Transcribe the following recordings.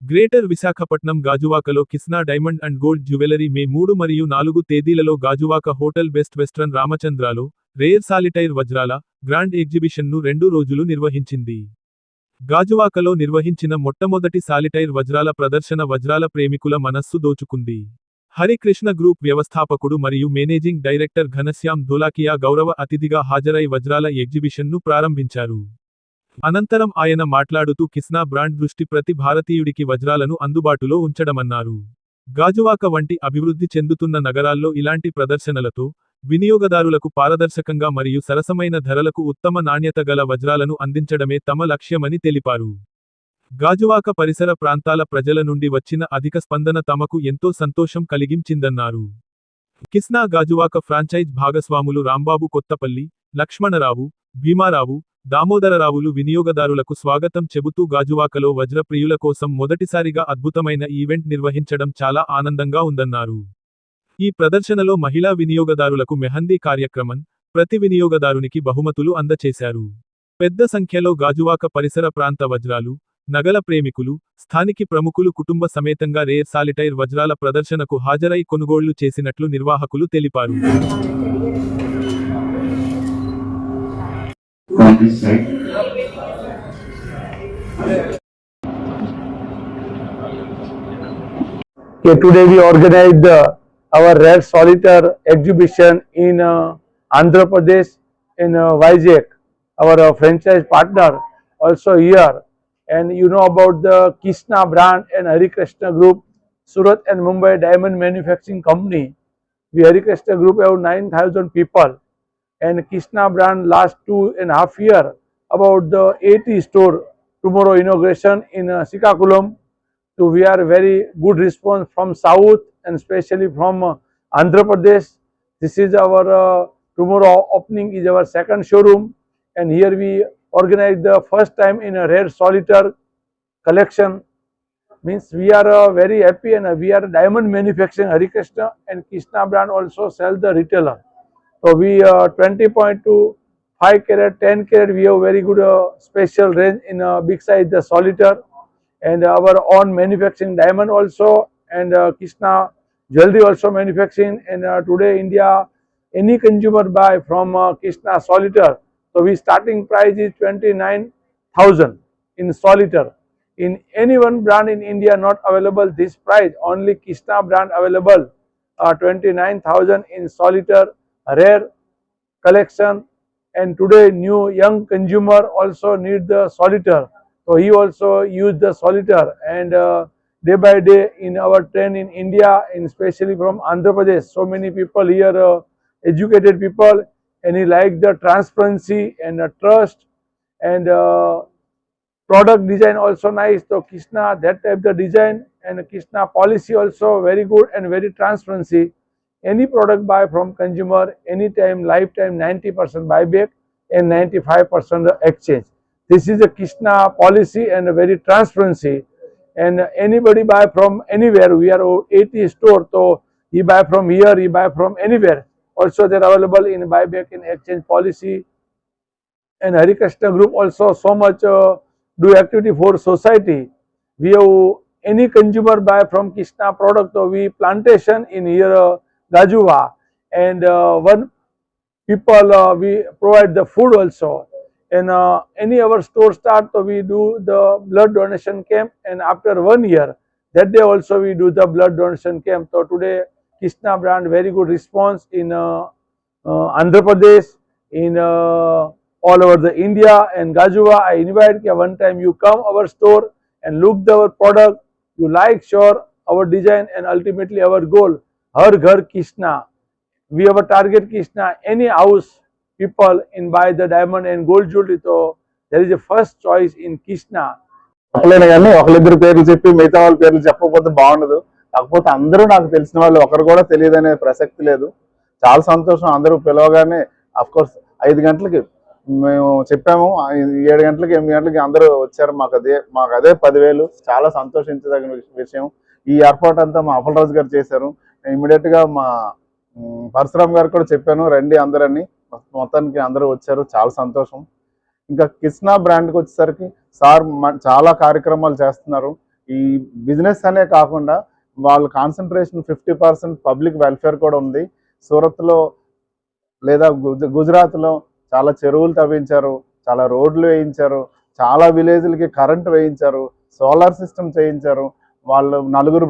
Greater Visakhapatnam గాజువాకలో Kisna diamond and gold jewellery May 3 మరియు 4 తేదీలలో గాజువాక హోటల్ బెస్ట్ వెస్ట్రన్ రామచంద్రాలో రేర్ సాలిటైర్ వజ్రాల గ్రాండ్ ఎగ్జిబిషన్ను 2 రోజులు నిర్వహించింది. గాజువాకలో నిర్వహించిన మొట్టమొదటి సాలిటైర్ వజ్రాల ప్రదర్శన వజ్రాల ప్రేమికుల మనస్సు దోచుకుంది. హరికృష్ణ గ్రూప్ వ్యవస్థాపకుడు మరియు మేనేజింగ్ డైరెక్టర్ ఘనశ్యామ్ ధోలాకియా గౌరవ అతిథిగా హాజరై వజ్రాల ఎగ్జిబిషన్ను ప్రారంభించారు. అనంతరం ఆయన మాట్లాడుతూ కిస్నా బ్రాండ్ దృష్టి ప్రతి భారతీయుడికి వజ్రాలను అందుబాటులో ఉంచడమన్నారు. గాజువాక వంటి అభివృద్ధి చెందుతున్న నగరాల్లో ఇలాంటి ప్రదర్శనలతో వినియోగదారులకు పారదర్శకంగా మరియు సరసమైన ధరలకు ఉత్తమ నాణ్యత గల వజ్రాలను అందించడమే తమ లక్ష్యమని తెలిపారు. గాజువాక పరిసర ప్రాంతాల ప్రజల నుండి వచ్చిన అధిక స్పందన తమకు ఎంతో సంతోషం కలిగించిందన్నారు. కిస్నా గాజువాక ఫ్రాంచైజ్ భాగస్వాములు రాంబాబు కొత్తపల్లి, లక్ష్మణరావు, భీమారావు, దామోదరరావులు వినియోగదారులకు స్వాగతం చెబుతూ గాజువాకలో వజ్ర ప్రియుల కోసం మొదటిసారిగా అద్భుతమైన ఈవెంట్ నిర్వహించడం చాలా ఆనందంగా ఉందన్నారు. ఈ ప్రదర్శనలో మహిళా వినియోగదారులకు మెహందీ కార్యక్రమం, ప్రతి వినియోగదారునికి బహుమతులు అందచేశారు. పెద్ద సంఖ్యలో గాజువాక పరిసర ప్రాంత వజ్రాలు, నగల ప్రేమికులు, స్థానిక ప్రముఖులు కుటుంబ సమేతంగా రేర్ సాలిటైర్ వజ్రాల ప్రదర్శనకు హాజరై కొనుగోళ్లు చేసినట్లు నిర్వాహకులు తెలిపారు. Today we organized our rare solitaire exhibition in Andhra Pradesh in Vizag. Our franchise partner also here, and you know about the Kishna brand and Harikrishna Group, Surat and Mumbai Diamond Manufacturing Company. We Harikrishna Group have 9,000 people, and Kishna brand last 2.5 years about the 80 store tomorrow inauguration in Srikakulam. So we are very good response from South and especially from Andhra Pradesh. This is our tomorrow opening is our second showroom, and here we organize the first time in a rare solitaire collection. Means we are very happy, and we are diamond manufacturing Harikrishna and Kishna brand also sell the retailer. So we 20.2 5 carat 10 carat we have very good special range in big size the solitaire, and our own manufacturing diamond also, and Kishna jewelry also manufacturing. And today India any consumer buy from Kishna solitaire, so we starting price is 29,000 in solitaire. In any one brand in India not available this price, only Kishna brand available 29,000 in solitaire rare collection. And today new young consumer also need the solitaire, so he also use the solitaire, and day by day in our trend in India, and especially from Andhra Pradesh, so many people here educated people, and he like the transparency and trust, and product design also nice. So Kishna that type the design, and Kishna policy also very good and very transparency. Any product buy from consumer anytime lifetime 90% buyback and 95% exchange. This is a Kishna policy and a very transparency, and anybody buy from anywhere. We are 80 store, so he buy from here, he buy from anywhere. Also they are available in buyback and exchange policy. And Harikrishna Group also so much do activity for society. We have any consumer buy from Kishna product, so we plantation in here Gajuva, and one people we provide the food also. And any our store start, so we do the blood donation camp, and after 1 year that day also we do the blood donation camp. So today Kishna brand very good response in Andhra Pradesh, in all over the India and Gajuva. I invite you one time you come our store and look the our product, you like sure our design, and ultimately our goal Har Ghar Kishna. We have a target Kishna, any house people in buy the diamond and gold jewelry, so there is a first choice in Kishna. ఒకలేనే కానీ ఒకళ్ళిద్దరు పేర్లు చెప్పి మిగతా వాళ్ళ పేర్లు చెప్పకపోతే బాగుండదు. కాకపోతే అందరూ నాకు తెలిసిన వాళ్ళు ఒకరు కూడా తెలియదనే ప్రసక్తి లేదు. చాలా సంతోషం. అందరూ పిలవగానే అఫ్ కోర్స్ 5 గంటలకి మేము చెప్పాము, 7 గంటలకి 8 గంటలకి అందరూ వచ్చారు. మాకు అదే 10,000 చాలా సంతోషించదగిన విషయం. ఈ ఏర్పాటు అంతా మా అప్పలరాజు గారు చేశారు. ఇమీడియట్ గా మా పరశురామ్ గారు కూడా చెప్పాను రండి అందరని. మొత్తానికి అందరూ వచ్చారు, చాలా సంతోషం. ఇంకా కిస్నా బ్రాండ్కి వచ్చేసరికి సార్ చాలా కార్యక్రమాలు చేస్తున్నారు. ఈ బిజినెస్ అనే కాకుండా వాళ్ళ కాన్సన్ట్రేషన్ 50% పబ్లిక్ వెల్ఫేర్ కూడా ఉంది. సూరత్లో లేదా గుజరాత్లో చాలా చెరువులు తవ్వించారు, చాలా రోడ్లు వేయించారు, చాలా విలేజ్లకి కరెంట్ వేయించారు, సోలార్ సిస్టమ్ చేయించారు. వాళ్ళు నలుగురు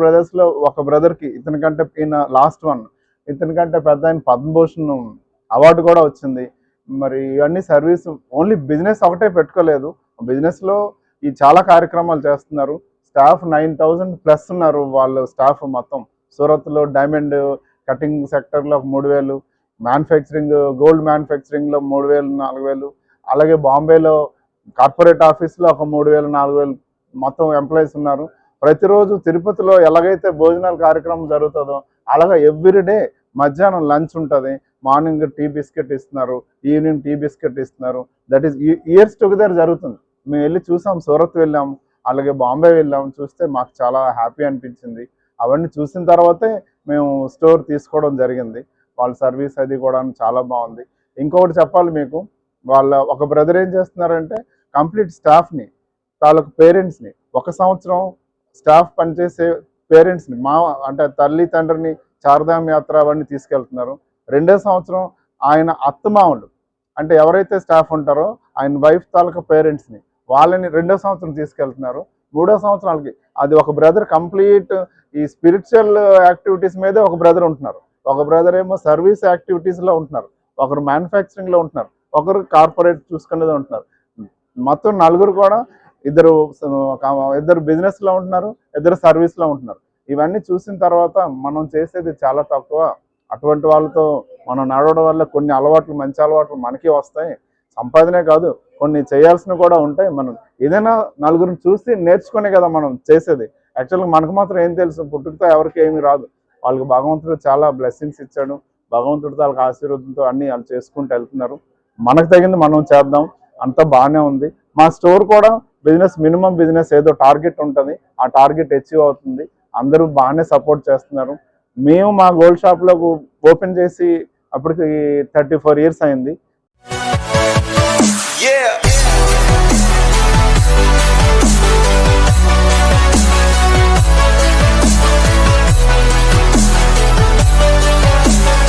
బ్రదర్స్లో ఒక బ్రదర్కి ఇతనికంటే ఈయన లాస్ట్ వన్, ఇతనికంటే పెద్ద ఆయన పద్మభూషణ్ అవార్డు కూడా వచ్చింది. మరి ఇవన్నీ సర్వీస్ ఓన్లీ బిజినెస్ ఒకటే పెట్టుకోలేదు, బిజినెస్లో ఈ చాలా కార్యక్రమాలు చేస్తున్నారు. స్టాఫ్ 9,000+ ఉన్నారు వాళ్ళు స్టాఫ్ మొత్తం. సూరత్లో డైమండ్ కటింగ్ సెక్టర్లో 3,000, మ్యానుఫ్యాక్చరింగ్ గోల్డ్ మ్యానుఫ్యాక్చరింగ్లో 3,000, 4,000, అలాగే బాంబేలో కార్పొరేట్ ఆఫీస్లో ఒక 3,000, 4,000 మొత్తం ఎంప్లాయీస్ ఉన్నారు. ప్రతిరోజు తిరుపతిలో ఎలాగైతే భోజనాల కార్యక్రమం జరుగుతుందో అలాగే ఎవ్రీడే మధ్యాహ్నం లంచ్ ఉంటుంది, మార్నింగ్ టీ బిస్కెట్ ఇస్తున్నారు, ఈవినింగ్ టీ బిస్కెట్ ఇస్తున్నారు. దట్ ఈస్ ఇయర్స్ టుగెదర్ జరుగుతుంది. మేము వెళ్ళి చూసాం, సూరత్ వెళ్ళాం, అలాగే బాంబే వెళ్ళాం, చూస్తే మాకు చాలా హ్యాపీ అనిపించింది. అవన్నీ చూసిన తర్వాతే మేము స్టోర్ తీసుకోవడం జరిగింది. వాళ్ళ సర్వీస్ అది కూడా చాలా బాగుంది. ఇంకొకటి చెప్పాలి మీకు, వాళ్ళ ఒక బ్రదర్ ఏం చేస్తున్నారంటే కంప్లీట్ స్టాఫ్ని, వాళ్ళకు పేరెంట్స్ని, 1 సంవత్సరం స్టాఫ్ పనిచేసే పేరెంట్స్ని అంటే తల్లి తండ్రిని చార్ధామ్ యాత్ర అవన్నీ తీసుకెళ్తున్నారు. 2వ సంవత్సరం ఆయన అత్తమామలు అంటే ఎవరైతే స్టాఫ్ ఉంటారో ఆయన వైఫ్ తాలూకా పేరెంట్స్ని వాళ్ళని 2వ సంవత్సరం తీసుకెళ్తున్నారు. 3వ సంవత్సరాలకి అది ఒక బ్రదర్ కంప్లీట్ ఈ స్పిరిచువల్ యాక్టివిటీస్ మీదే ఒక బ్రదర్ ఉంటున్నారు, ఒక బ్రదర్ ఏమో సర్వీస్ యాక్టివిటీస్లో ఉంటున్నారు, ఒకరు మ్యానుఫ్యాక్చరింగ్లో ఉంటున్నారు, ఒకరు కార్పొరేట్ చూసుకునేది ఉంటున్నారు. మొత్తం 4 కూడా ఇద్దరు బిజినెస్లో ఉంటున్నారు, 2 సర్వీస్లో ఉంటున్నారు. ఇవన్నీ చూసిన తర్వాత మనం చేసేది చాలా తక్కువ. అటువంటి వాళ్ళతో మనం నడవడం వల్ల కొన్ని అలవాట్లు, మంచి అలవాట్లు మనకి వస్తాయి. సంపాదనే కాదు, కొన్ని చేయాల్సినవి కూడా ఉంటాయి. మనం ఏదైనా నలుగురిని చూసి నేర్చుకునే కదా మనం చేసేది. యాక్చువల్గా మనకు మాత్రం ఏం తెలుసు, పుట్టుకతో ఎవరికి ఏమీ రాదు. వాళ్ళకి భగవంతుడు చాలా బ్లెస్సింగ్స్ ఇచ్చాడు, భగవంతుడితో వాళ్ళకి ఆశీర్వాదంతో అన్నీ వాళ్ళు చేసుకుంటూ వెళ్తున్నారు. మనకు తగింది మనం చేద్దాం, అంతా బాగానే ఉంది. మా స్టోర్ కూడా మినిమం బిజినెస్ ఏదో టార్గెట్ ఉంటుంది, ఆ టార్గెట్ అచీవ్ అవుతుంది. అందరూ బాగానే సపోర్ట్ చేస్తున్నారు. మేము మా గోల్డ్ షాప్లో ఓపెన్ చేసి అప్పటికి 34 years అయింది. Yeah.